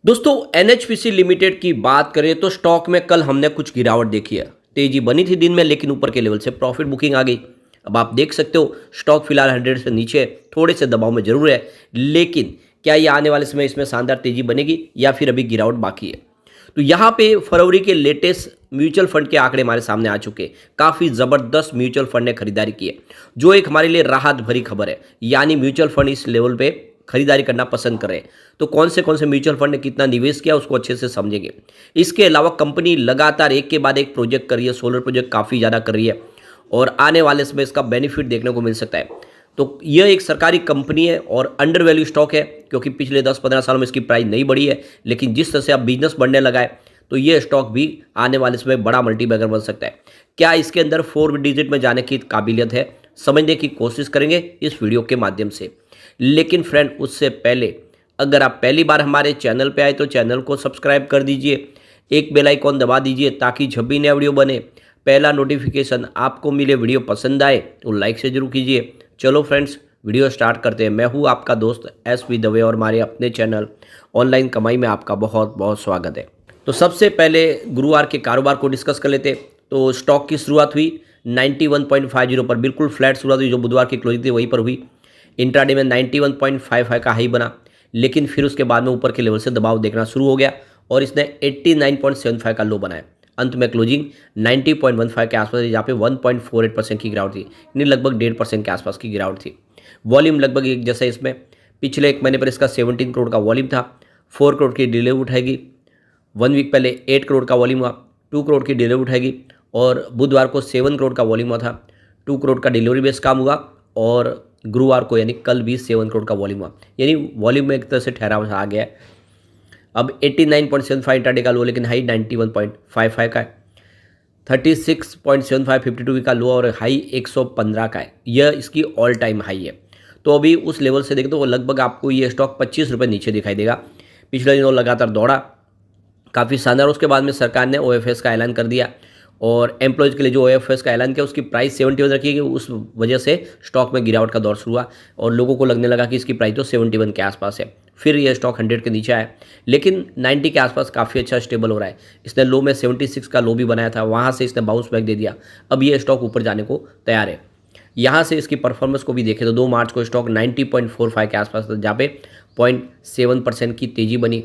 दोस्तों NHPC limited की बात करें तो स्टॉक में कल हमने कुछ गिरावट देखी है। तेजी बनी थी दिन में, लेकिन ऊपर के लेवल से प्रॉफिट बुकिंग आ गई। अब आप देख सकते हो स्टॉक फिलहाल 100 से नीचे है, थोड़े से दबाव में जरूर है, लेकिन क्या ये आने वाले समय इसमें शानदार तेजी बनेगी या फिर अभी गिरावट बाकी है। तो यहाँ पे फरवरी के लेटेस्ट म्यूचुअल फंड के आंकड़े हमारे सामने आ चुके हैं। काफ़ी ज़बरदस्त म्यूचुअल फंड ने खरीदारी की है, जो एक हमारे लिए राहत भरी खबर है। यानी म्यूचुअल फंड इस लेवल पे खरीदारी करना पसंद कर रहे हैं। तो कौन से म्यूचुअल फंड ने कितना निवेश किया उसको अच्छे से समझेंगे। इसके अलावा कंपनी लगातार एक के बाद एक प्रोजेक्ट कर रही है, सोलर प्रोजेक्ट काफ़ी ज़्यादा कर रही है और आने वाले समय इसका बेनिफिट देखने को मिल सकता है। तो यह एक सरकारी कंपनी है और अंडर वैल्यू स्टॉक है, क्योंकि पिछले 10-15 सालों में इसकी प्राइस नहीं बढ़ी है। लेकिन जिस तरह से अब बिजनेस बढ़ने लगा है, तो ये स्टॉक भी आने वाले समय बड़ा मल्टीबैगर बन सकता है। क्या इसके अंदर 4 डिजिट में जाने की काबिलियत है, समझने की कोशिश करेंगे इस वीडियो के माध्यम से। लेकिन फ्रेंड, उससे पहले अगर आप पहली बार हमारे चैनल पे आए तो चैनल को सब्सक्राइब कर दीजिए, एक बेल आइकॉन दबा दीजिए ताकि जब भी नया वीडियो बने पहला नोटिफिकेशन आपको मिले। वीडियो पसंद आए तो लाइक से जरूर कीजिए। चलो फ्रेंड्स, वीडियो स्टार्ट करते हैं। मैं हूँ आपका दोस्त एस.वी. दवे और हमारे अपने चैनल ऑनलाइन कमाई में आपका बहुत बहुत स्वागत है। तो सबसे पहले गुरुवार के कारोबार को डिस्कस कर लेते। तो स्टॉक की शुरुआत हुई 91.50 पर, बिल्कुल फ्लैट शुरुआत हुई। जो बुधवार की क्लोजिंग थी वहीं पर हुई। इंट्राडे में 91.55 का हाई बना, लेकिन फिर उसके बाद में ऊपर के लेवल से दबाव देखना शुरू हो गया और इसने 89.75 का लो बनाया। अंत में क्लोजिंग 90.15 के आसपास, जहाँ पे 1.48% की गिरावट थी, यानी लगभग 1.5% के आसपास की गिरावट थी। वॉल्यूम लगभग एक जैसा इसमें। पिछले एक महीने पर इसका 17 करोड़ का वॉल्यूम था। 4 करोड़ की डिलीवरी उठाएगी। 1 वीक पहले 8 करोड़ का वॉल्यूम हुआ, 2 करोड़ की डिलीवरी उठाएगी। और बुधवार को 7 करोड़ का वॉल्यूम हुआ था, 2 करोड़ का डिलीवरी बेस काम हुआ। और गुरुवार को यानी कल भी 7 करोड़ का वॉल्यूम हुआ, यानी वॉल्यूम में एक तरह से ठहराव आ गया है। अब 89.75 इंट्राडे का लो, लेकिन हाई 91.55 का है। 36.75 52 वीक का लो और हाई 115 का है। यह इसकी ऑल टाइम हाई है। तो अभी उस लेवल से देखें तो लगभग आपको ये स्टॉक 25 रुपये नीचे दिखाई देगा। पिछले दिनों लगातार दौड़ा काफ़ी शानदार। उसके बाद में सरकार ने ओएफएस का ऐलान कर दिया और एम्प्लॉयज़ के लिए जो ओएफएस का ऐलान किया उसकी प्राइस 71 रखी गई। उस वजह से स्टॉक में गिरावट का दौर शुरू हुआ और लोगों को लगने लगा कि इसकी प्राइस तो 71 के आसपास है। फिर यह स्टॉक 100 के नीचे आया, लेकिन 90 के आसपास काफ़ी अच्छा स्टेबल हो रहा है। इसने लो में 76 का लो भी बनाया था, वहाँ से इसने बाउंस बैक दे दिया। अब ये स्टॉक ऊपर जाने को तैयार है। यहाँ से इसकी परफॉर्मेंस को भी देखें तो 2 मार्च को स्टॉक 90.45 के आसपास था, जहाँ पे 0.7% की तेज़ी बनी।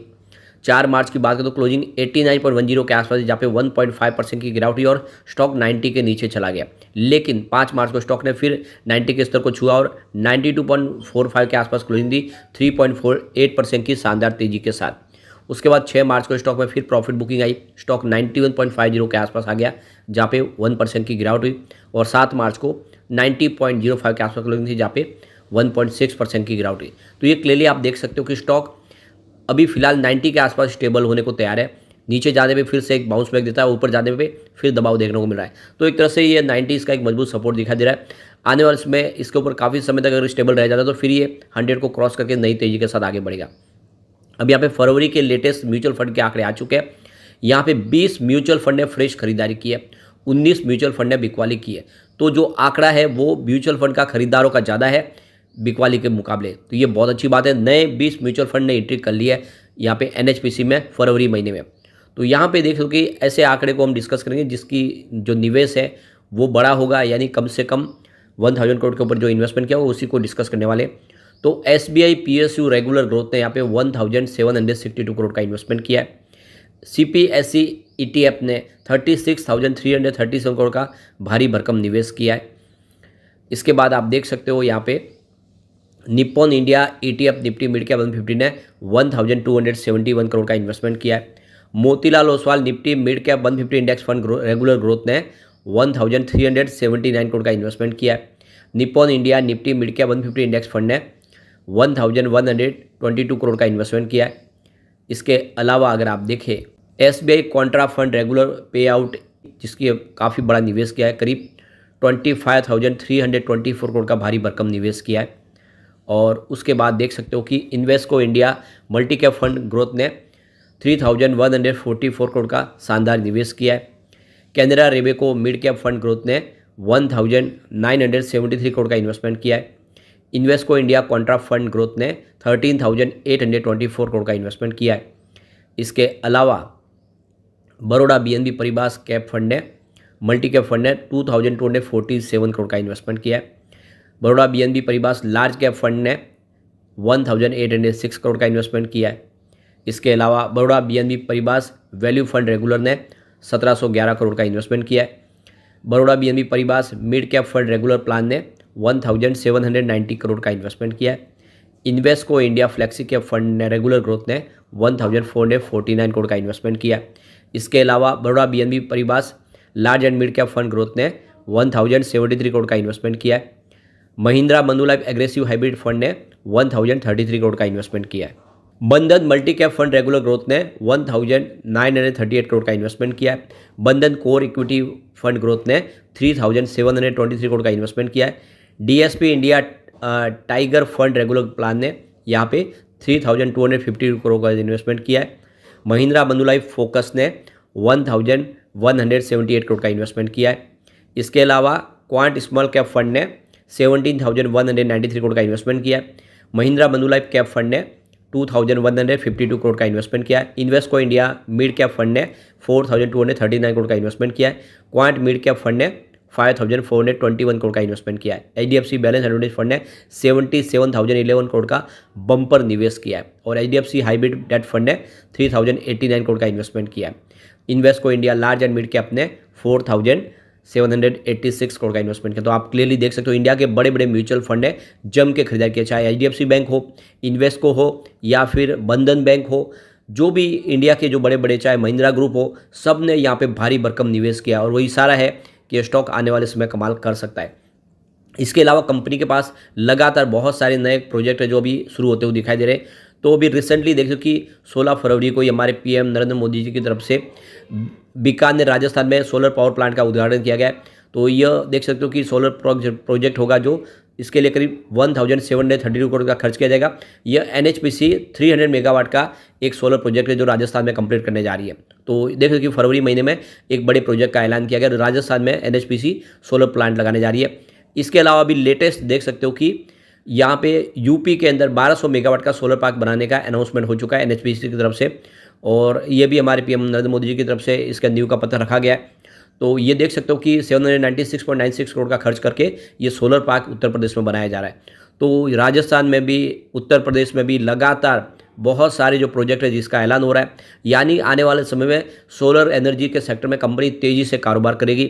4 मार्च की बात करें तो क्लोजिंग 89.10 के आसपास, जहाँ पे 1.5% की गिरावट हुई और स्टॉक 90 के नीचे चला गया। लेकिन 5 मार्च को स्टॉक ने फिर 90 के स्तर को छुआ और 92.45 के आसपास क्लोजिंग दी, 3.48% की शानदार तेजी के साथ। उसके बाद 6 मार्च को स्टॉक में फिर प्रॉफिट बुकिंग आई। स्टॉक 91.50 के आसपास आ गया, जहाँ पे 1% की गिरावट हुई। और 7 मार्च को 90.05 के आसपास क्लोजिंग थी, जहाँ पे 1.6% की गिरावट हुई। तो ये क्लियरली आप देख सकते हो कि स्टॉक अभी फिलहाल 90 के आसपास स्टेबल होने को तैयार है। नीचे जाने पे फिर से एक बाउंस बैक देता है, ऊपर जाने पे फिर दबाव देखने को मिल रहा है। तो एक तरह से ये 90 का एक मजबूत सपोर्ट दिखाई दे रहा है। आने वाले समय इसके ऊपर काफ़ी समय तक अगर स्टेबल रह जाता है तो फिर ये 100 को क्रॉस करके नई तेजी के साथ आगे बढ़ेगा। अब यहाँ पे फरवरी के लेटेस्ट म्यूचुअल फंड के आंकड़े आ चुके हैं। यहाँ पे 20 म्यूचुअल फंड ने फ्रेश खरीदारी की है, 19 म्यूचुअल फंड ने बिकवाली की है। तो जो आंकड़ा है वो म्यूचुअल फंड का खरीदारों का ज़्यादा है बिकवाली के मुकाबले। तो ये बहुत अच्छी बात है। नए 20 म्यूचुअल फंड ने एंट्री कर ली है यहाँ पे एनएचपीसी में फरवरी महीने में। तो यहाँ पे देख लो कि ऐसे आंकड़े को हम डिस्कस करेंगे जिसकी जो निवेश है वो बड़ा होगा, यानी कम से कम 1000 करोड़ के ऊपर जो इन्वेस्टमेंट किया होगा उसी को डिस्कस करने वाले। तो एसबीआई पीएसयू रेगुलर ग्रोथ ने यहाँ पे 1762 करोड़ का इन्वेस्टमेंट किया है। सीपीएसई ईटीएफ ने 36,337 करोड़ का भारी भरकम निवेश किया है। इसके बाद आप देख सकते हो यहाँ पे Nippon India ETF Nifty mid cap 150 ने 1271 करोड़ का इन्वेस्टमेंट किया है। Motilal Oswal Nifty mid cap 150 index fund regular growth ने 1379 करोड़ का इन्वेस्टमेंट किया है। Nippon India Nifty mid cap 150 index fund ने 1122 करोड़ का इन्वेस्टमेंट किया है। इसके अलावा अगर आप देखें एसबीआई कॉन्ट्रा फंड रेगुलर पे आउट, जिसकी काफ़ी बड़ा निवेश किया है, करीब 25,324 करोड़ का भारी भरकम निवेश किया है। और उसके बाद देख सकते हो कि Invesco India multi cap fund growth ने 3,144 करोड़ का शानदार निवेश किया है। Canara Robeco mid cap fund growth ने 1,973 करोड़ का इन्वेस्टमेंट किया है। Invesco India contra fund growth ने 13,824 करोड़ का इन्वेस्टमेंट किया है। इसके अलावा Baroda BNP Paribas cap fund ने मल्टी कैप फंड ने 2247 करोड़ का इन्वेस्टमेंट किया है। Baroda BNP Paribas large cap fund ने 1806 करोड़ का इन्वेस्टमेंट किया है। इसके अलावा बड़ौदा बीएनबी परिवार वैल्यू फंड रेगुलर ने 1711 करोड़ का इन्वेस्टमेंट किया है। बड़ौदा बीएनबी परिवार mid cap fund regular plan ने 1790 करोड़ का इन्वेस्टमेंट किया है। Invesco India flexi cap fund ने रेगुलर ग्रोथ ने 1449 करोड़ का इन्वेस्टमेंट किया। इसके अलावा Baroda BNP Paribas large and mid cap fund growth ने 1073 करोड़ का इन्वेस्टमेंट किया है। Mahindra Manulife aggressive hybrid fund ने 1033 करोड़ का इन्वेस्टमेंट किया है। बंधन multi cap fund regular growth ने 1938 करोड़ का इन्वेस्टमेंट किया है। बंधन कोर इक्विटी फंड ग्रोथ ने 3723 करोड़ का इन्वेस्टमेंट किया है। DSP India tiger fund regular plan ने यहाँ पे 3250 करोड़ का इन्वेस्टमेंट किया है। महिंद्रा मनुलाइफ फोकस ने 1178 करोड़ का इन्वेस्टमेंट किया है। इसके अलावा क्वांट स्मॉल कैप फंड ने 17,193 करोड़ का इन्वेस्टमेंट किया है। महिंद्रा मनुलाइफ कैप फंड ने 2,152 करोड़ का इन्वेस्टमेंट किया है। Invesco India mid cap fund ने 4,239 करोड़ का इन्वेस्टमेंट किया है। क्वांट मिड कैप फंड ने 5,421 करोड़ का इन्वेस्टमेंट किया है। एचडीएफसी बैलेंस एडवांटेज फंड ने 77,011 करोड़ का बम्पर निवेश किया है और एचडीएफसी हाइब्रिड डेट फंड ने 3,089 करोड़ का इन्वेस्टमेंट किया है। Invesco India large and mid cap ने 4,786 करोड़ का इन्वेस्टमेंट किया। तो आप क्लियरली देख सकते हो इंडिया के बड़े बड़े म्यूचुअल फंड है जम के खरीदारी किया, चाहे एचडीएफसी बैंक हो, इन्वेस्को हो या फिर बंधन बैंक हो, जो भी इंडिया के जो बड़े बड़े चाहे महिंद्रा ग्रुप हो, सब ने यहाँ पे भारी भरकम निवेश किया और वही इशारा है कि स्टॉक आने वाले समय कमाल कर सकता है। इसके अलावा कंपनी के पास लगातार बहुत सारे नए प्रोजेक्ट है जो अभी शुरू होते हुए दिखाई दे रहे हैं। तो अभी रिसेंटली देख सकते कि 16 फरवरी को हमारे पीएम नरेंद्र मोदी जी की तरफ से बीकानेर राजस्थान में सोलर पावर प्लांट का उद्घाटन किया गया है। तो यह देख सकते हो कि सोलर प्रोजेक्ट होगा जो इसके लिए करीब 1732 करोड़ का खर्च किया जाएगा। यह एनएचपीसी 300 मेगावाट का एक सोलर प्रोजेक्ट है जो राजस्थान में कंप्लीट करने जा रही है। तो देख सकते कि फरवरी महीने में एक बड़े प्रोजेक्ट का ऐलान किया गया, राजस्थान में एनएचपीसी सोलर प्लांट लगाने जा रही है। इसके अलावा अभी लेटेस्ट देख सकते हो कि यहाँ पे यूपी के अंदर 1200 मेगावाट का सोलर पार्क बनाने का अनाउंसमेंट हो चुका है एनएचपीसी की तरफ से और ये भी हमारे पीएम नरेंद्र मोदी जी की तरफ से इसका नींव का पत्थर रखा गया है। तो ये देख सकते हो कि 796.96 करोड़ का खर्च करके ये सोलर पार्क उत्तर प्रदेश में बनाया जा रहा है। तो राजस्थान में भी उत्तर प्रदेश में भी लगातार बहुत सारे जो प्रोजेक्ट है जिसका ऐलान हो रहा है, यानी आने वाले समय में सोलर एनर्जी के सेक्टर में कंपनी तेज़ी से कारोबार करेगी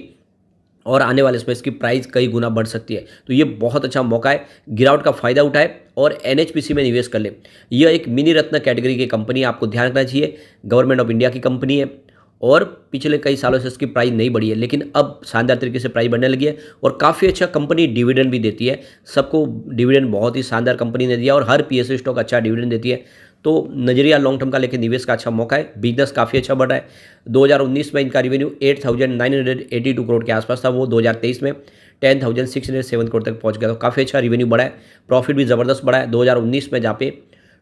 और आने वाले समय इसकी प्राइस कई गुना बढ़ सकती है। तो ये बहुत अच्छा मौका है, गिरावट का फायदा उठाए और एनएचपीसी में निवेश कर ले। यह एक मिनी रत्न कैटेगरी की कंपनी है, आपको ध्यान रखना चाहिए। गवर्नमेंट ऑफ इंडिया की कंपनी है और पिछले कई सालों से इसकी प्राइस नहीं बढ़ी है, लेकिन अब शानदार तरीके से प्राइस बढ़ने लगी है और काफ़ी अच्छा कंपनी डिविडेंड भी देती है। सबको डिविडेंड बहुत ही शानदार कंपनी ने दिया और हर पीएसयू स्टॉक अच्छा डिविडेंड देती है। तो नजरिया लॉन्ग टर्म का लेकर निवेश का अच्छा मौका है। बिजनेस काफ़ी अच्छा बढ़ रहा है। 2019 में इनका रेवेन्यू 8,982 करोड़ के आसपास था, वो 2023 में 10,607 करोड़ तक पहुंच गया। तो काफ़ी अच्छा रेवेन्यू बढ़ा है, प्रॉफिट भी ज़बरदस्त बढ़ा है। 2019 में जहाँ पे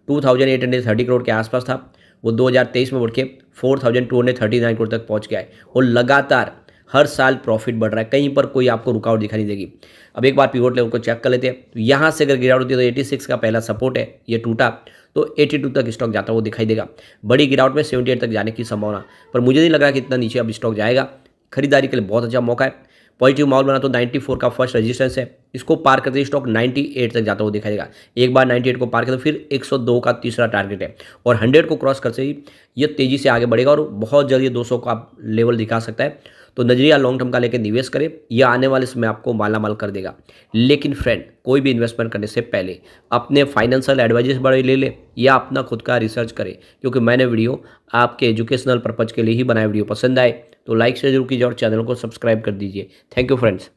2,830 करोड़ के आसपास था, वो 2023 में बढ़ के 4,239 करोड़ तक पहुँच गया है और लगातार हर साल प्रॉफिट बढ़ रहा है, कहीं पर कोई आपको रुकावट दिखाई नहीं देगी। अब एक बार पिवोट लेवल को चेक कर लेते हैं। तो यहाँ से अगर गिरावट होती है तो 86 का पहला सपोर्ट है, ये टूटा तो 82 तक स्टॉक जाता हुआ दिखाई देगा। बड़ी गिरावट में 78 तक जाने की संभावना, पर मुझे नहीं लग रहा कि इतना नीचे अब स्टॉक जाएगा। खरीदारी के लिए बहुत अच्छा मौका है। पॉजिटिव माहौल बना तो 94 का फर्स्ट रेजिस्टेंस है, इसको पार करते ही स्टॉक 98 तक जाता हुआ दिखाई देगा। एक बार 98 को पार करते फिर 102 का तीसरा टारगेट है और 100 को क्रॉस करते ही ये तेज़ी से आगे बढ़ेगा और बहुत जल्दी 200 का लेवल दिखा सकता है। तो नजरिया लॉन्ग टर्म का लेकर निवेश करें, यह आने वाले समय आपको मालामाल कर देगा। लेकिन फ्रेंड, कोई भी इन्वेस्टमेंट करने से पहले अपने फाइनेंशियल एडवाइजर्स बड़े ले ले या अपना खुद का रिसर्च करें, क्योंकि मैंने वीडियो आपके एजुकेशनल पर्पज़ के लिए ही बनाया। वीडियो पसंद आए तो लाइक शेयर जरूर कीजिए और चैनल को सब्सक्राइब कर दीजिए। Thank you friends.